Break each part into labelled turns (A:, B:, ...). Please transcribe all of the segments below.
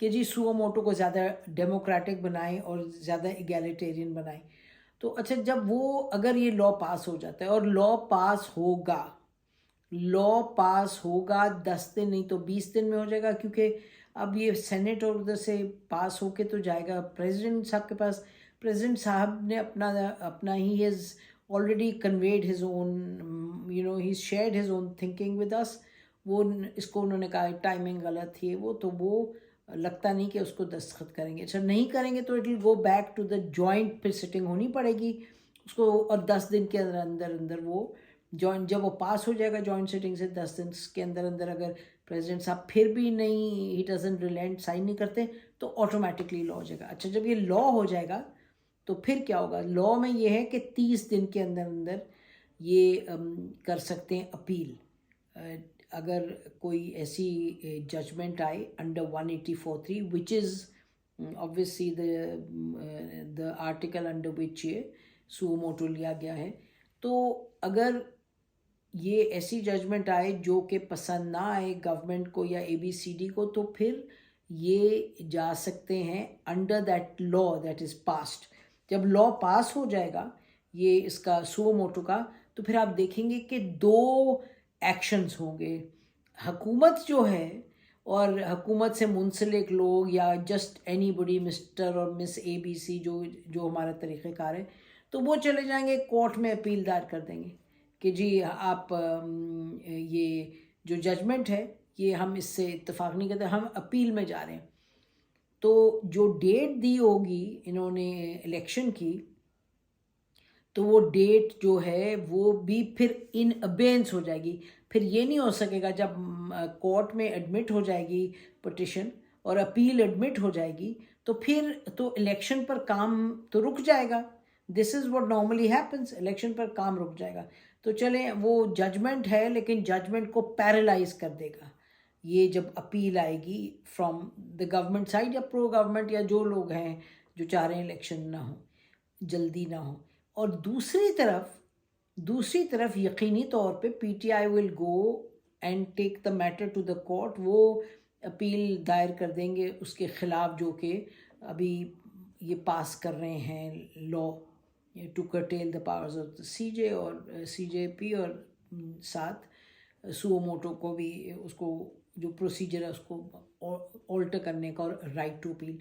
A: کہ جی سو موٹو کو زیادہ ڈیموکریٹک بنائیں اور زیادہ ایگیلیٹیرین بنائیں. تو اچھا جب وہ اگر یہ لا پاس ہو جاتا ہے اور لا پاس ہوگا 10 دن نہیں تو 20 دن میں ہو جائے گا، کیونکہ اب یہ سینٹ اور ادھر سے پاس ہو کے تو جائے گا پریزیڈنٹ صاحب کے پاس. پریزیڈنٹ صاحب نے اپنا he has already conveyed his own he shared his own thinking with us. وہ اس کو انہوں نے کہا ٹائمنگ غلط تھی وہ، تو وہ لگتا نہیں کہ اس کو دستخط کریں گے. اچھا نہیں کریں گے تو it will go back to the joint, پھر سٹنگ ہونی پڑے گی اس کو، اور 10 دن کے اندر وہ جوائنٹ جب وہ پاس ہو جائے گا جوائنٹ سٹنگ سے 10 دن کے اندر اگر پریزیڈنٹ صاحب پھر بھی نہیں ہی ڈزنٹ ریلینٹ سائن نہیں کرتے تو آٹومیٹکلی لا ہو جائے گا. اچھا جب یہ لا ہو جائے گا تو پھر کیا ہوگا؟ لا میں یہ ہے کہ 30 دن کے اندر یہ کر سکتے ہیں اپیل. اگر کوئی ایسی ججمنٹ آئے under 184(3) which is obviously the article under which یہ سو موٹو لیا گیا ہے، تو اگر یہ ایسی ججمنٹ آئے جو کہ پسند نہ آئے گورنمنٹ کو یا ABCD کو، تو پھر یہ جا سکتے ہیں under that law that is passed. جب لا پاس ہو جائے گا یہ اس کا سو موٹو کا، تو پھر آپ دیکھیں گے کہ 2 ایکشنز ہوں گے. حکومت جو ہے اور حکومت سے منسلک لوگ یا جسٹ اینی بڈی مسٹر اور مس ABC جو ہمارا طریقہ کار ہے، تو وہ چلے جائیں گے کورٹ میں اپیل دائر کر دیں گے کہ جی آپ یہ جو ججمنٹ ہے یہ ہم اس سے اتفاق نہیں کرتے، ہم اپیل میں جا رہے ہیں. تو جو ڈیٹ دی ہوگی انہوں نے الیکشن کی، تو وہ ڈیٹ جو ہے وہ بھی پھر ان ابینس ہو جائے گی. پھر یہ نہیں ہو سکے گا جب کورٹ میں ایڈمٹ ہو جائے گی پٹیشن اور اپیل ایڈمٹ ہو جائے گی تو پھر تو الیکشن پر کام تو رک جائے گا. This is what normally happens, election پر کام رک جائے گا. تو چلیں وہ ججمنٹ ہے لیکن ججمنٹ کو پیرالائز کر دے گا یہ جب اپیل آئے گی فرام دا گورنمنٹ سائڈ یا پرو گورنمنٹ یا جو لوگ ہیں جو چاہ رہے ہیں الیکشن نہ ہو، جلدی نہ ہو. اور دوسری طرف یقینی طور پہ PTI will go and take the matter to the court. وہ اپیل دائر کر دیں گے اس کے خلاف جو کہ ابھی یہ پاس کر رہے ہیں law to curtail the powers of the CJ اور CJP، اور ساتھ سو موٹو کو بھی اس کو جو پروسیجر ہے اس کو آلٹر کرنے کا اور رائٹ ٹو اپیل.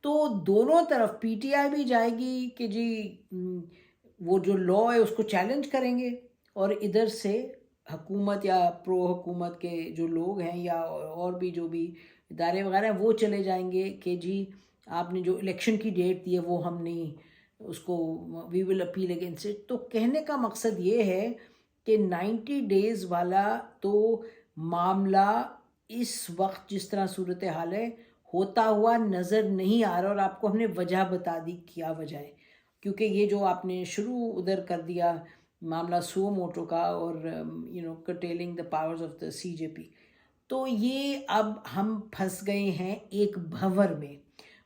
A: تو دونوں طرف PTI بھی جائے گی کہ جی وہ جو لا ہے اس کو چیلنج کریں گے، اور ادھر سے حکومت یا پرو حکومت کے جو لوگ ہیں یا اور بھی جو بھی ادارے وغیرہ ہیں وہ چلے جائیں گے کہ جی آپ نے جو الیکشن کی ڈیٹ دی ہے وہ ہم نہیں اس کو وی ول اپیل اگینسٹ اٹ. تو کہنے کا مقصد یہ ہے کہ 90 days والا تو معاملہ اس وقت جس طرح صورتحال ہے ہوتا ہوا نظر نہیں آ رہا. اور آپ کو ہم نے وجہ بتا دی کیا وجہ ہے، کیونکہ یہ جو آپ نے شروع ادھر کر دیا معاملہ سو موٹو کا اور curtailing the powers of the CJP، تو یہ اب ہم پھنس گئے ہیں ایک بھنور میں.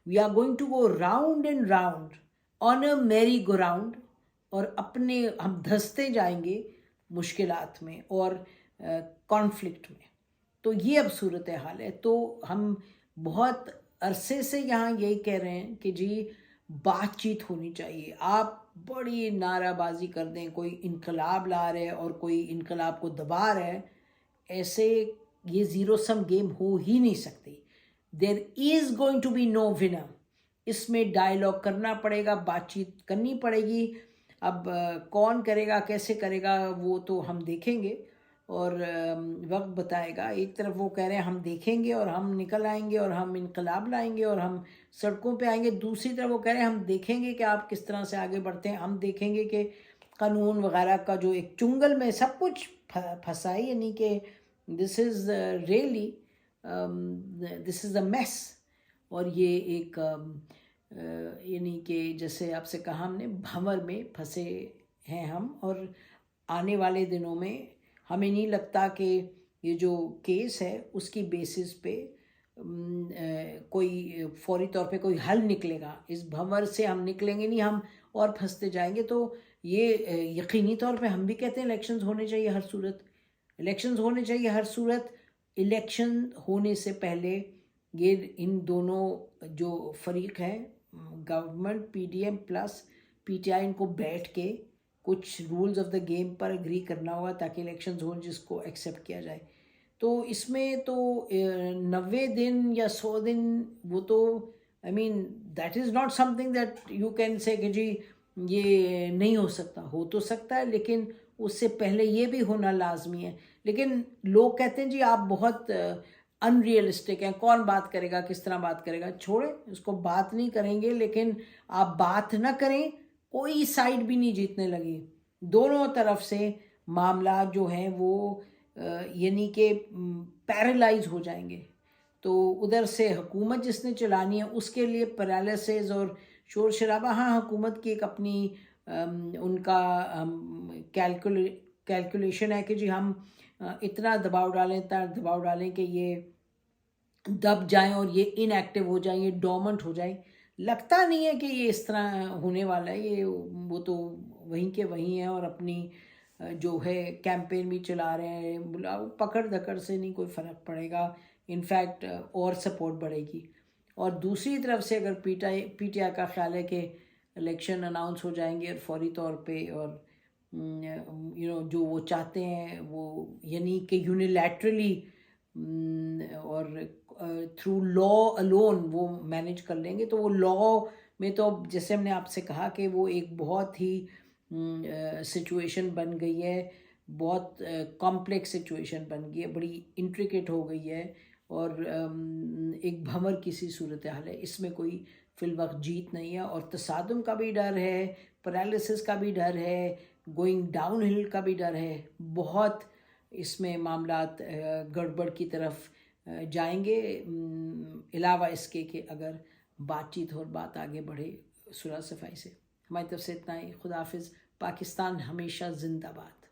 A: We are going to go round and round on a merry go round, اور ہم دھستے جائیں گے مشکلات میں اور کانفلکٹ میں. تو یہ اب صورتحال ہے. تو ہم بہت عرصے سے یہاں یہی کہہ رہے ہیں کہ جی بات چیت ہونی چاہیے. آپ بڑی نعرہ بازی کر دیں کوئی انقلاب لا رہے اور کوئی انقلاب کو دبا رہا ہے، ایسے یہ زیرو سم گیم ہو ہی نہیں سکتی. There is going to be no winner. اس میں ڈائلاگ کرنا پڑے گا، بات چیت کرنی پڑے گی. اب کون کرے گا کیسے کرے گا وہ تو ہم دیکھیں گے اور وقت بتائے گا. ایک طرف وہ کہہ رہے ہیں ہم دیکھیں گے اور ہم نکل آئیں گے اور ہم انقلاب لائیں گے اور ہم سڑکوں پہ آئیں گے. دوسری طرف وہ کہہ رہے ہیں ہم دیکھیں گے کہ آپ کس طرح سے آگے بڑھتے ہیں، ہم دیکھیں گے کہ قانون وغیرہ کا جو ایک چنگل میں سب کچھ پھنسا ہے، یعنی کہ دس is really this is a mass. اور یہ ایک یعنی کہ جیسے آپ سے کہا ہم نے بھنور میں پھنسے ہیں ہم. اور آنے والے دنوں میں ہمیں نہیں لگتا کہ یہ جو کیس ہے اس کی بیسس پہ کوئی فوری طور پہ کوئی حل نکلے گا. اس بھنور سے ہم نکلیں گے نہیں، ہم اور پھنستے جائیں گے. تو یہ یقینی طور پہ ہم بھی کہتے ہیں الیکشنز ہونے چاہیے ہر صورت، الیکشنز ہونے چاہیے ہر صورت. الیکشن ہونے سے پہلے یہ ان دونوں جو فریق ہیں government P D M plus P T I ان کو بیٹھ کے کچھ رولز آف دا گیم پر اگری کرنا ہوگا تاکہ الیکشنز ہوں جس کو ایکسیپٹ کیا جائے. تو اس میں تو 90 دن یا 100 دن وہ تو I mean that is not something that you can say کہ جی یہ نہیں ہو سکتا. ہو تو سکتا ہے لیکن اس سے پہلے یہ بھی ہونا لازمی ہے. لیکن لوگ کہتے ہیں جی آپ بہت ان ریئلسٹک ہیں, کون بات کرے گا, کس طرح بات کرے گا. چھوڑیں اس کو, بات نہیں کریں گے. لیکن آپ بات نہ کریں, کوئی سائڈ بھی نہیں جیتنے لگی. دونوں طرف سے معاملات جو ہیں وہ یعنی کہ پیرالائز ہو جائیں گے. تو ادھر سے حکومت جس نے چلانی ہے اس کے لیے پیرالائسز اور شور شرابہ. ہاں حکومت کی ایک اپنی ان کا کیلکولیشن ہے کہ جی ہم اتنا دباؤ ڈالیں کہ یہ دب جائیں اور یہ ان ایکٹیو ہو جائیں, یہ ڈورمنٹ ہو جائیں. لگتا نہیں ہے کہ یہ اس طرح ہونے والا ہے. یہ وہ تو وہیں کے وہیں ہیں اور اپنی جو ہے کیمپین بھی چلا رہے ہیں. پکڑ دھکڑ سے نہیں کوئی فرق پڑے گا, انفیکٹ اور سپورٹ بڑھے گی. اور دوسری طرف سے اگر پی ٹی آئی کا خیال ہے کہ الیکشن اناؤنس ہو جائیں گے اور فوری طور پہ, اور جو وہ چاہتے ہیں وہ یعنی کہ یونیلیٹرلی اور تھرو لا الون وہ مینیج کر لیں گے, تو وہ لا میں تو جیسے ہم نے آپ سے کہا کہ وہ ایک بہت ہی سچویشن بن گئی ہے, بہت کمپلیکس سچویشن بن گئی ہے, بڑی انٹریکیٹ ہو گئی ہے اور ایک بھنور کی سی صورتحال ہے. اس میں کوئی فی الوقت جیت نہیں ہے اور تصادم کا بھی ڈر ہے, پیرالسس کا بھی ڈر ہے, گوئنگ ڈاؤن ہل کا بھی ڈر ہے. بہت اس میں معاملات گڑبڑ کی طرف جائیں گے, علاوہ اس کے کہ اگر بات چیت اور بات آگے بڑھے صلح صفائی سے. ہماری طرف سے اتنا ہی. خدا حافظ. پاکستان ہمیشہ زندہ باد.